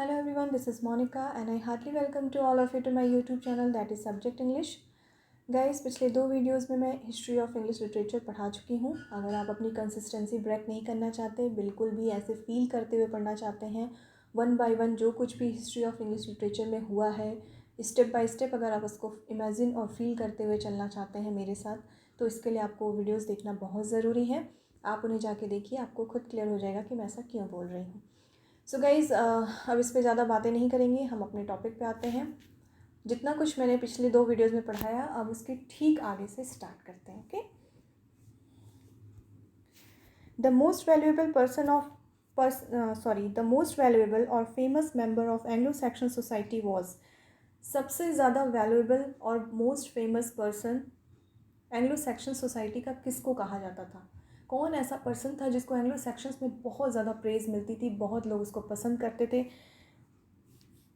Hello everyone, this is Monica and I heartily welcome to all of you to my YouTube channel that is Subject English. Guys पिछले 2 videos में मैं history of English literature पढ़ा चुकी हूँ। अगर आप अपनी कंसिस्टेंसी ब्रेक नहीं करना चाहते, बिल्कुल भी ऐसे फील करते हुए पढ़ना चाहते हैं, वन बाय वन जो कुछ भी हिस्ट्री ऑफ इंग्लिश लिटरेचर में हुआ है स्टेप बाय स्टेप अगर आप उसको इमेजिन और फील करते हुए चलना चाहते हैं मेरे साथ, तो इसके लिए आपको वीडियोज़ देखना बहुत ज़रूरी है। आप उन्हें जाके देखिए, आपको खुद क्लियर हो जाएगा कि मैं ऐसा क्यों बोल रही हूँ। सो गाइज़ अब इस पर ज़्यादा बातें नहीं करेंगे, हम अपने टॉपिक पे आते हैं। जितना कुछ मैंने पिछले 2 वीडियोज़ में पढ़ाया, अब उसके ठीक आगे से स्टार्ट करते हैं। Okay, the most valuable the most valuable और famous member of Anglo Saxon society was. सबसे ज़्यादा वैल्यूएबल और most famous person Anglo Saxon society का किसको कहा जाता था? कौन ऐसा पर्सन था जिसको एंग्लो सेक्शंस में बहुत ज़्यादा प्रेज़ मिलती थी, बहुत लोग उसको पसंद करते थे?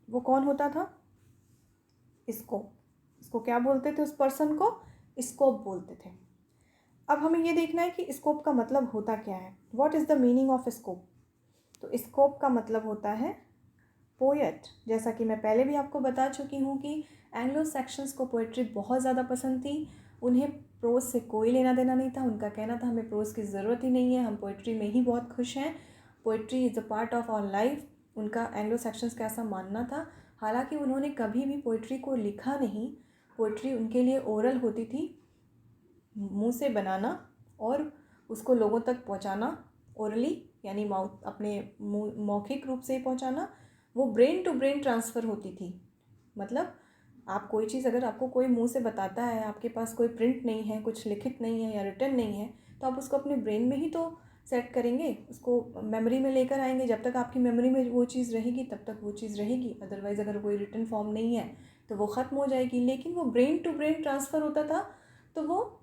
वो कौन होता था? इसको क्या बोलते थे? उस पर्सन को स्कोप बोलते थे। अब हमें ये देखना है कि स्कोप का मतलब होता क्या है। What is the meaning of scope? तो स्कोप का मतलब होता है पोएट। जैसा कि मैं पहले भी आपको बता चुकी हूँ कि एंग्लो सेक्शंस को पोइट्री बहुत ज़्यादा पसंद थी। उन्हें प्रोज से कोई लेना देना नहीं था। उनका कहना था हमें प्रोज की ज़रूरत ही नहीं है, हम पोइट्री में ही बहुत खुश हैं, poetry is a part of our life. उनका एंग्लो सेक्शंस का ऐसा मानना था। हालांकि उन्होंने कभी भी पोइट्री को लिखा नहीं। पोइट्री उनके लिए ओरल होती थी, मुंह से बनाना और उसको लोगों तक पहुंचाना, ओरली यानी माउथ, अपने मौखिक रूप से पहुंचाना। वो ब्रेन टू ब्रेन ट्रांसफ़र होती थी। मतलब आप कोई चीज़ अगर आपको कोई मुंह से बताता है, आपके पास कोई प्रिंट नहीं है, कुछ लिखित नहीं है या रिटन नहीं है, तो आप उसको अपने ब्रेन में ही तो सेट करेंगे, उसको मेमोरी में लेकर आएंगे। जब तक आपकी मेमोरी में वो चीज़ रहेगी तब तक वो चीज़ रहेगी। अदरवाइज़ अगर कोई रिटन फॉर्म नहीं है तो वो ख़त्म हो जाएगी। लेकिन वो ब्रेन टू ब्रेन ट्रांसफ़र होता था, तो वो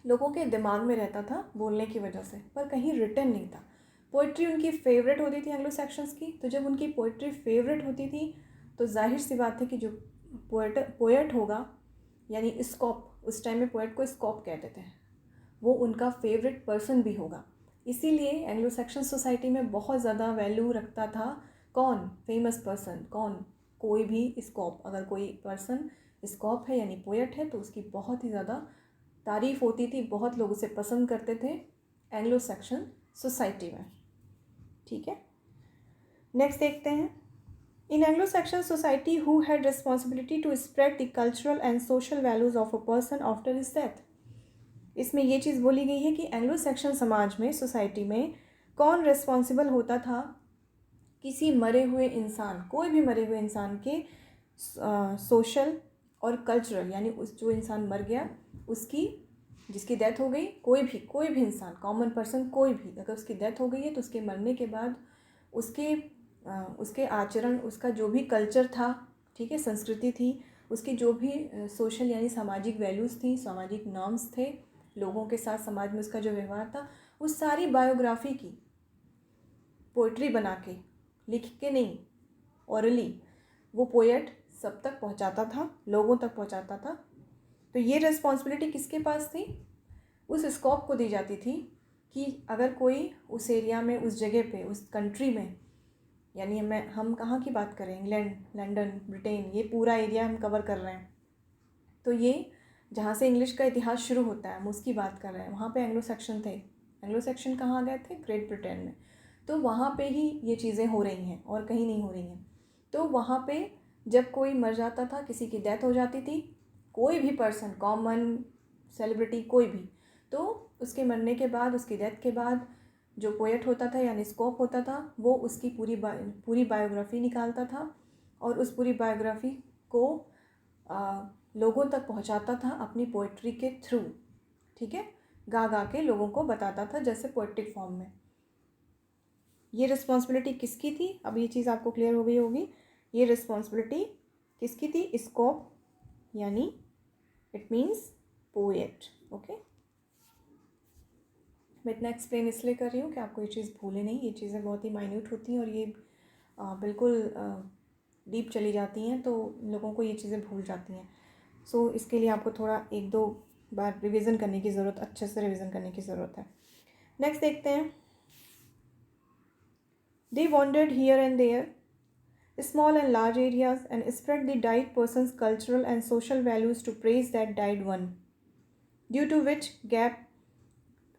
लोगों के दिमाग में रहता था बोलने की वजह से, पर कहीं रिटन नहीं था। पोइट्री उनकी फेवरेट होती थी एंग्लो सेक्शंस की। तो जब उनकी पोइट्री फेवरेट होती थी तो जाहिर सी बात है कि जो पोएट होगा, यानी स्कोप, उस टाइम में पोएट को स्कोप कहते थे, वो उनका फेवरेट पर्सन भी होगा। इसीलिए एंग्लो सेक्शन सोसाइटी में बहुत ज़्यादा वैल्यू रखता था कौन? Famous person. कौन? कोई भी स्कोप। अगर कोई पर्सन स्कोप है यानी पोएट है तो उसकी बहुत ही ज़्यादा तारीफ़ होती थी, बहुत लोग उसे पसंद करते थे एंग्लो सेक्शन सोसाइटी में। ठीक है, नेक्स्ट देखते हैं। In Anglo Saxon society who had responsibility to spread the cultural and social values of a person after his death. इसमें ये चीज़ बोली गई है कि एंग्लो सेक्शन समाज में, सोसाइटी में कौन रिस्पॉन्सिबल होता था किसी मरे हुए इंसान, कोई भी मरे हुए इंसान के सोशल और कल्चरल, यानी उस जो इंसान मर गया उसकी, जिसकी डेथ हो गई, कोई भी इंसान, कॉमन पर्सन, कोई भी अगर उसकी डेथ हो गई है तो उसके मरने के बाद उसके आचरण, उसका जो भी कल्चर था, ठीक है, संस्कृति थी, उसकी जो भी सोशल यानी सामाजिक वैल्यूज़ थी, सामाजिक नॉर्म्स थे, लोगों के साथ समाज में उसका जो व्यवहार था, उस सारी बायोग्राफी की पोइट्री बना के, लिख के नहीं, ओरली, वो पोएट सब तक पहुंचाता था, लोगों तक पहुंचाता था। तो ये रिस्पॉन्सिबिलिटी किसके पास थी? उस स्कोप को दी जाती थी कि अगर कोई उस एरिया में, उस जगह पे, उस कंट्री में, यानी हम कहाँ की बात करें, इंग्लैंड, लंदन, ब्रिटेन, ये पूरा एरिया हम कवर कर रहे हैं। तो ये जहाँ से इंग्लिश का इतिहास शुरू होता है हम उसकी बात कर रहे हैं। वहाँ पे एंग्लो सेक्शन थे। एंग्लो सेक्शन कहाँ गए थे? ग्रेट ब्रिटेन में। तो वहाँ पे ही ये चीज़ें हो रही हैं और कहीं नहीं हो रही हैं। तो वहाँ पे जब कोई मर जाता था, किसी की डेथ हो जाती थी, कोई भी पर्सन, कॉमन, सेलिब्रिटी, कोई भी, तो उसके मरने के बाद, उसकी डेथ के बाद जो पोएट होता था यानी स्कोप होता था, वो उसकी पूरी बायोग्राफी निकालता था और उस पूरी बायोग्राफी को लोगों तक पहुंचाता था अपनी पोइट्री के थ्रू। ठीक है, गा गा के लोगों को बताता था, जैसे पोइट्रिक फॉर्म में। ये रिस्पॉन्सिबिलिटी किसकी थी? अब ये चीज़ आपको क्लियर हो गई होगी। ये रिस्पॉन्सिबिलिटी किसकी थी? स्कोप, यानी इट मीन्स पोएट। ओके, मैं इतना एक्सप्लेन इसलिए कर रही हूँ कि आपको ये चीज़ भूले नहीं। ये चीज़ें बहुत ही माइन्यूट होती हैं और ये बिल्कुल डीप चली जाती हैं, तो लोगों को ये चीज़ें भूल जाती हैं। सो इसके लिए आपको थोड़ा 1-2 बार रिवीजन करने की ज़रूरत, अच्छे से रिवीजन करने की ज़रूरत है। नेक्स्ट देखते हैं। They wandered here and there small and large areas, and spread the died person's cultural and social values to praise that died one, due to which gap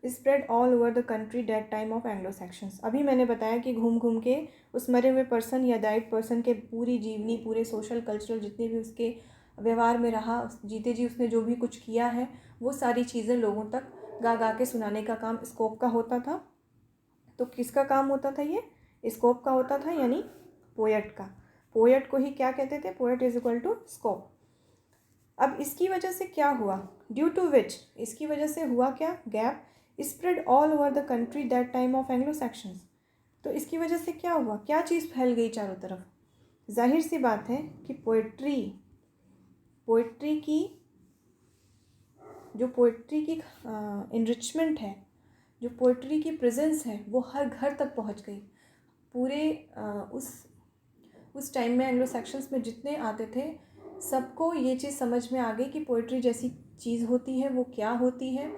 spread all over the country that time of Anglo-Saxons। अभी मैंने बताया कि घूम घूम के उस मरे हुए पर्सन या डाइड पर्सन के पूरी जीवनी, पूरे सोशल कल्चरल जितने भी उसके व्यवहार में रहा, जीते जी उसने जो भी कुछ किया है, वो सारी चीज़ें लोगों तक गा गा के सुनाने का काम स्कोप का होता था। तो किसका काम होता था? ये स्कोप का होता था, यानी पोएट का। पोएट को ही क्या कहते थे? Poet is equal to scope. अब इसकी वजह से क्या हुआ? ड्यू टू विच, इसकी वजह से हुआ क्या? Gap spread all over the country that time of Anglo sections. तो इसकी वजह से क्या हुआ? क्या चीज़ फैल गई चारों तरफ? जाहिर सी बात है कि पोइट्री की जो पोइट्री की इनरिचमेंट है, जो पोइट्री की प्रेजेंस है, वो हर घर तक पहुंच गई। पूरे उस टाइम में एंग्लो सेक्शंस में जितने आते थे, सबको ये चीज़ समझ में आ गई कि पोइट्री जैसी चीज़ होती है वो क्या होती है,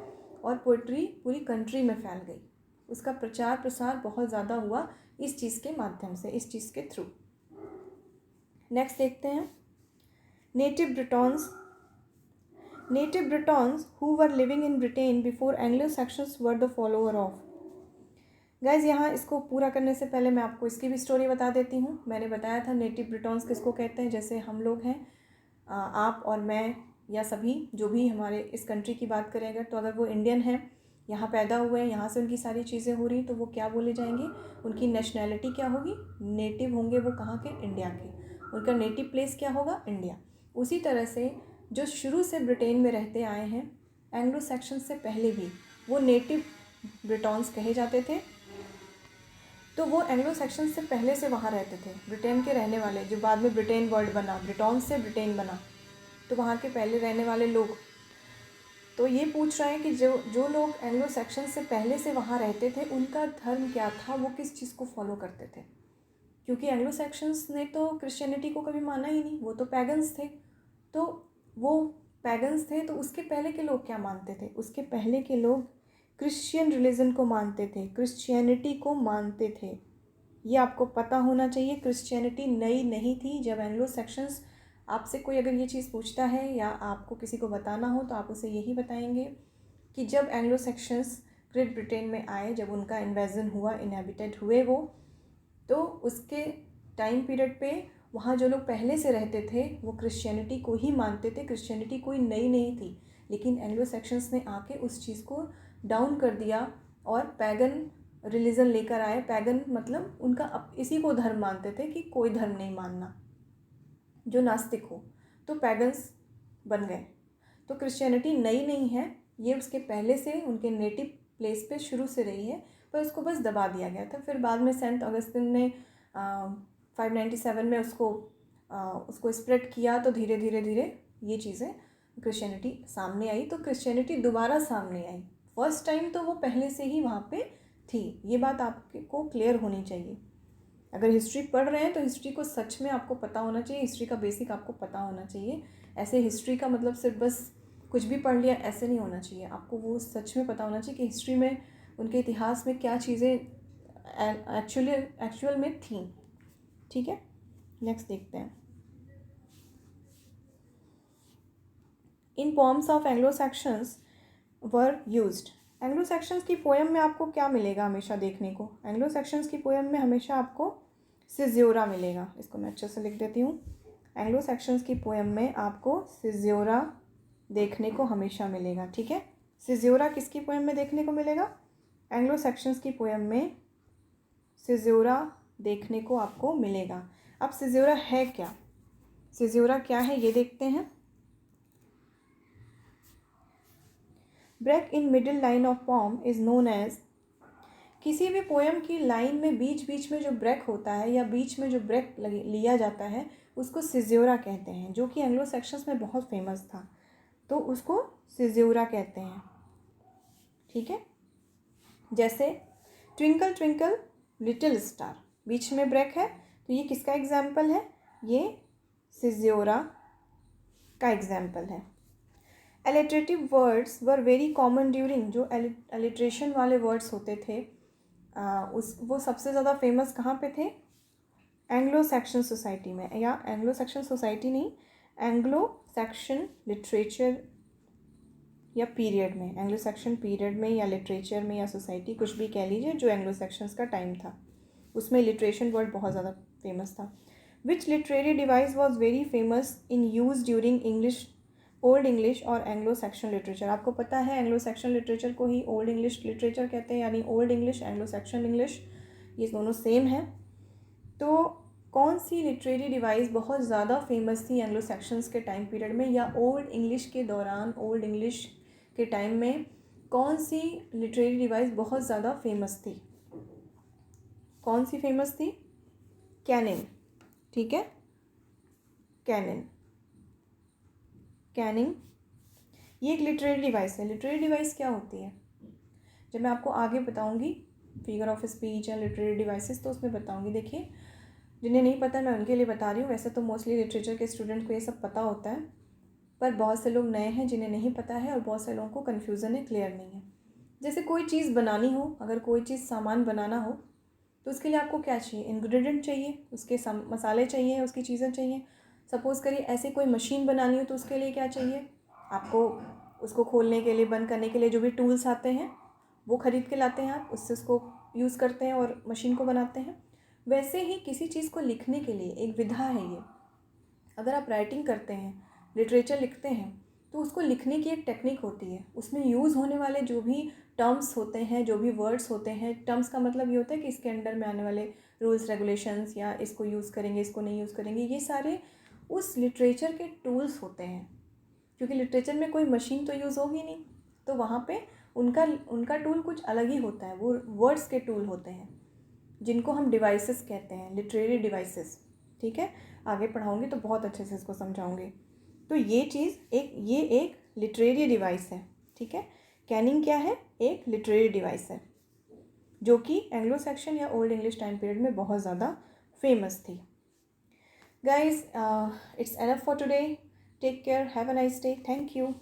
और पोइट्री पूरी कंट्री में फैल गई। उसका प्रचार प्रसार बहुत ज़्यादा हुआ इस चीज़ के माध्यम से, इस चीज़ के थ्रू। नेक्स्ट देखते हैं, native Britons who were living in Britain before Anglo Saxons were the follower of. Guys, यहाँ इसको पूरा करने से पहले मैं आपको इसकी भी स्टोरी बता देती हूँ। मैंने बताया था नेटिव ब्रिटॉन्स किसको कहते हैं। जैसे हम लोग हैं, आप और मैं, या सभी जो भी हमारे इस कंट्री की बात करें अगर, तो अगर वो इंडियन हैं, यहाँ पैदा हुए हैं, यहाँ से उनकी सारी चीज़ें हो रही, तो वो क्या बोले जाएंगे? उनकी नेशनैलिटी क्या होगी? नेटिव होंगे वो कहाँ के? इंडिया के। उनका नेटिव प्लेस क्या होगा? इंडिया। उसी तरह से जो शुरू से ब्रिटेन में रहते आए हैं एंग्लो सेक्शन से पहले भी, वो नेटिव ब्रिटॉन्स कहे जाते थे। तो वो एंग्लो सेक्शन से पहले से वहाँ रहते थे, ब्रिटेन के रहने वाले, जो बाद में ब्रिटेन वर्ड बना, ब्रिटॉन्स से ब्रिटेन बना, तो वहाँ के पहले रहने वाले लोग। तो ये पूछ रहे हैं कि जो लोग एंग्लो सेक्शन से पहले से वहाँ रहते थे, उनका धर्म क्या था, वो किस चीज़ को फॉलो करते थे। क्योंकि एंग्लो सेक्शंस ने तो क्रिश्चियनिटी को कभी माना ही नहीं, वो तो पैगन्स थे। तो वो पैगन्स थे, तो उसके पहले के लोग क्या मानते थे? उसके पहले के लोग क्रिश्चियन रिलीजन को मानते थे, क्रिश्चियनिटी को मानते थे। ये आपको पता होना चाहिए। क्रिश्चियनिटी नई नहीं थी। जब एंग्लो सेक्शंस, आपसे कोई अगर ये चीज़ पूछता है या आपको किसी को बताना हो, तो आप उसे यही बताएंगे कि जब एंग्लो सेक्शंस ग्रेट ब्रिटेन में आए, जब उनका इन्वेजन हुआ, इनहेबिटेड हुए वो, तो उसके टाइम पीरियड पे वहाँ जो लोग पहले से रहते थे वो क्रिश्चियनिटी को ही मानते थे। क्रिश्चियनिटी कोई नई नहीं थी, लेकिन एंग्लो सेक्शंस ने आके उस चीज़ को डाउन कर दिया और पैगन रिलीजन लेकर आए। पैगन मतलब उनका इसी को धर्म मानते थे कि कोई धर्म नहीं मानना, जो नास्तिक हो, तो पैगन्स बन गए। तो क्रिश्चियनिटी नई नहीं है, ये उसके पहले से उनके नेटिव प्लेस पे शुरू से रही है, पर उसको बस दबा दिया गया था। फिर बाद में सेंट ऑगस्टिन ने 597 में उसको स्प्रेड किया, तो धीरे धीरे ये चीज़ें क्रिश्चियनिटी सामने आई। तो क्रिश्चियनिटी दोबारा सामने आई। फर्स्ट टाइम तो वो पहले से ही वहाँ पे थी। ये बात आपको क्लियर होनी चाहिए। अगर हिस्ट्री पढ़ रहे हैं तो हिस्ट्री को सच में आपको पता होना चाहिए, हिस्ट्री का बेसिक आपको पता होना चाहिए। ऐसे हिस्ट्री का मतलब सिर्फ बस कुछ भी पढ़ लिया ऐसे नहीं होना चाहिए। आपको वो सच में पता होना चाहिए कि हिस्ट्री में, उनके इतिहास में क्या चीज़ें एक्चुअल में थी। ठीक है, नेक्स्ट देखते हैं। In poems of Anglo Saxons were used. Anglo Saxons की पोएम में आपको क्या मिलेगा हमेशा देखने को? एंग्लो सेक्शंस की पोएम में हमेशा आपको सिज्योरा मिलेगा। इसको मैं अच्छे से लिख देती हूँ। एंग्लो सेक्शंस की पोएम में आपको सिज्योरा देखने को हमेशा मिलेगा। ठीक है, सिज्योरा किसकी पोएम में देखने को मिलेगा? एंग्लो सेक्शंस की पोएम में सिज्योरा देखने को आपको मिलेगा। अब सिज्योरा है क्या? सिज्योरा क्या है ये देखते हैं। Break in middle line of poem is known as. किसी भी पोएम की लाइन में बीच बीच में जो ब्रेक होता है या बीच में जो ब्रेक लिया जाता है उसको सिज्योरा कहते हैं, जो कि एंग्लो सेक्शंस में बहुत फेमस था, तो उसको सिज्योरा कहते हैं। ठीक है, जैसे ट्विंकल ट्विंकल लिटिल स्टार, बीच में ब्रेक है, तो ये किसका एग्जाम्पल है? ये सिज्योरा का एग्जाम्पल है। Alliterative words were very common during. जो एलिट्रेशन वाले वर्ड्स होते थे वो सबसे ज़्यादा फेमस कहाँ पे थे? एंग्लो सेक्शन सोसाइटी में, या एंग्लो सेक्शन सोसाइटी नहीं, एंग्लो सेक्शन लिटरेचर या पीरियड में, एंग्लो सेक्शन पीरियड में या लिटरेचर में या सोसाइटी, कुछ भी कह लीजिए, जो एंग्लो सेक्शंस का टाइम था उसमें लिटरेशन वर्ड बहुत ज़्यादा फेमस था। विच literary device was very famous in use during English, old English और एंग्लो सेक्शन लिटरेचर। आपको पता है एंग्लो सेक्शन लिटरेचर को ही ओल्ड इंग्लिश लिटरेचर कहते हैं, यानी old English, Anglo Saxon English ये दोनों सेम है। तो कौन सी लिटरेरी डिवाइस बहुत ज़्यादा फेमस थी एंग्लो सेक्शंस के टाइम पीरियड में या ओल्ड इंग्लिश के दौरान, ओल्ड इंग्लिश के टाइम में कौन सी लिटरेरी डिवाइस बहुत ज़्यादा फेमस थी? कौन सी फेमस थी? कैनिंग, ठीक है, कैनिंग, कैनिंग ये एक लिटरेरी डिवाइस है। लिटरेरी डिवाइस क्या होती है जब मैं आपको आगे बताऊंगी फिगर ऑफ स्पीच या लिटरेरी डिवाइसेस, तो उसमें बताऊंगी। देखिए, जिन्हें नहीं पता मैं उनके लिए बता रही हूँ। वैसे तो मोस्टली लिटरेचर के स्टूडेंट को ये सब पता होता है, पर बहुत से लोग नए हैं जिन्हें नहीं पता है और बहुत से लोगों को कन्फ्यूज़न है, क्लियर नहीं है। जैसे कोई चीज़ बनानी हो, अगर कोई चीज़ सामान बनाना हो तो उसके लिए आपको क्या चाहिए? इंग्रेडिएंट चाहिए, उसके मसाले चाहिए, उसकी चीज़ें चाहिए। सपोज़ करिए ऐसे कोई मशीन बनानी हो तो उसके लिए क्या चाहिए आपको? उसको खोलने के लिए, बंद करने के लिए जो भी टूल्स आते हैं वो ख़रीद के लाते हैं आप, उससे उसको यूज़ करते हैं और मशीन को बनाते हैं। वैसे ही किसी चीज़ को लिखने के लिए एक विधा है ये। अगर आप राइटिंग करते हैं, लिटरेचर लिखते हैं, तो उसको लिखने की एक टेक्निक होती है। उसमें यूज़ होने वाले जो भी टर्म्स होते हैं, जो भी वर्ड्स होते हैं, टर्म्स का मतलब ये होता है कि इसके अंडर में आने वाले रूल्स रेगुलेशंस, या इसको यूज़ करेंगे, इसको नहीं यूज़ करेंगे, ये सारे उस लिटरेचर के टूल्स होते हैं। क्योंकि लिटरेचर में कोई मशीन तो यूज़ होगी नहीं, तो वहाँ पे उनका टूल कुछ अलग ही होता है। वो वर्ड्स के टूल होते हैं जिनको हम डिवाइसेस कहते हैं, लिटरेरी डिवाइसेस। ठीक है, आगे पढ़ाऊँगी तो बहुत अच्छे से इसको समझाऊँगी। तो ये चीज़ ये एक लिटरेरी डिवाइस है। ठीक है, कैनिंग क्या है? एक लिटरेरी डिवाइस है जो कि एंग्लो सेक्शन या ओल्ड इंग्लिश टाइम पीरियड में बहुत ज़्यादा फेमस थी। Guys, it's enough for today. Take care, have a nice day, thank you.